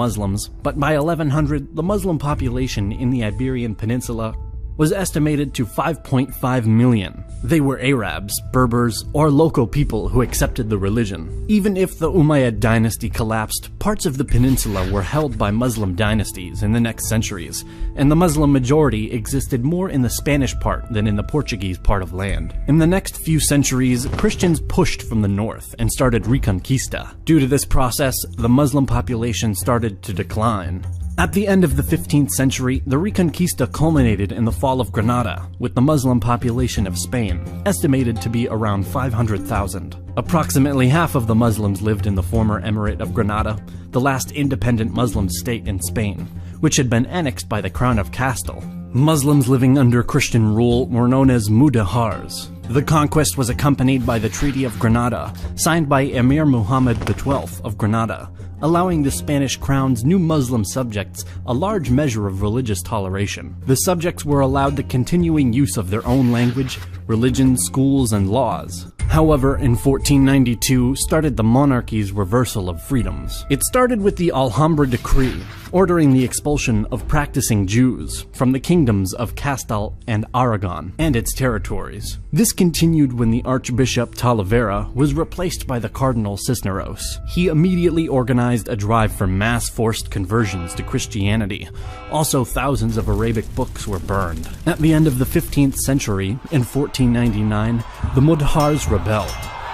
Muslims, but by 1100, the Muslim population in the Iberian Peninsula was estimated to 5.5 million. They were Arabs, Berbers, or local people who accepted the religion. Even if the Umayyad dynasty collapsed, parts of the peninsula were held by Muslim dynasties in the next centuries, and the Muslim majority existed more in the Spanish part than in the Portuguese part of land. In the next few centuries, Christians pushed from the north and started Reconquista. Due to this process, the Muslim population started to decline. At the end of the 15th century, the Reconquista culminated in the fall of Granada, with the Muslim population of Spain estimated to be around 500,000. Approximately half of the Muslims lived in the former Emirate of Granada, the last independent Muslim state in Spain, which had been annexed by the Crown of Castile. Muslims living under Christian rule were known as Mudahars. The conquest was accompanied by the Treaty of Granada, signed by Emir Muhammad XII of Granada, allowing the Spanish crown's new Muslim subjects a large measure of religious toleration. The subjects were allowed the continuing use of their own language, religion, schools, and laws. However, in 1492 started the monarchy's reversal of freedoms. It started with the Alhambra Decree, ordering the expulsion of practicing Jews from the kingdoms of Castile and Aragon and its territories. This continued when the Archbishop Talavera was replaced by the Cardinal Cisneros. He immediately organized a drive for mass forced conversions to Christianity. Also, thousands of Arabic books were burned. At the end of the 15th century, in 1499, the Mudahars rebelled.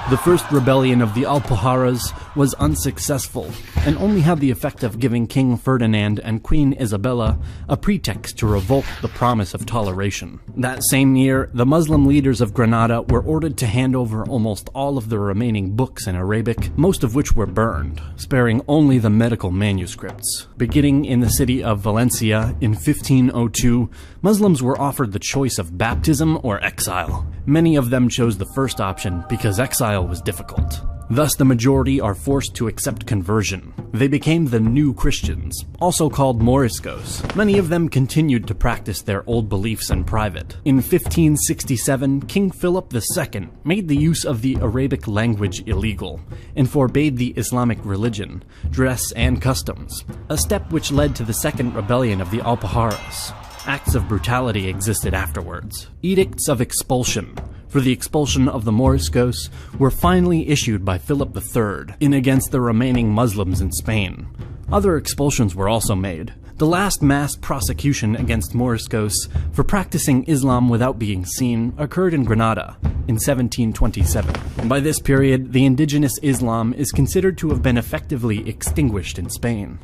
The first rebellion of the Alpujarras was unsuccessful, and only had the effect of giving King Ferdinand and Queen Isabella a pretext to revoke the promise of toleration. That same year, the Muslim leaders of Granada were ordered to hand over almost all of the remaining books in Arabic, most of which were burned, sparing only the medical manuscripts. Beginning in the city of Valencia in 1502, Muslims were offered the choice of baptism or exile. Many of them chose the first option because exile was difficult. Thus, the majority are forced to accept conversion. They became the new Christians, also called Moriscos. Many of them continued to practice their old beliefs in private. In 1567, King Philip II made the use of the Arabic language illegal and forbade the Islamic religion, dress, and customs, a step which led to the second rebellion of the Alpujarras. Acts of brutality existed afterwards. Edicts of expulsion for the expulsion of the Moriscos were finally issued by Philip III in against the remaining Muslims in Spain. Other expulsions were also made. The last mass prosecution against Moriscos for practicing Islam without being seen occurred in Granada in 1727. By this period, the indigenous Islam is considered to have been effectively extinguished in Spain.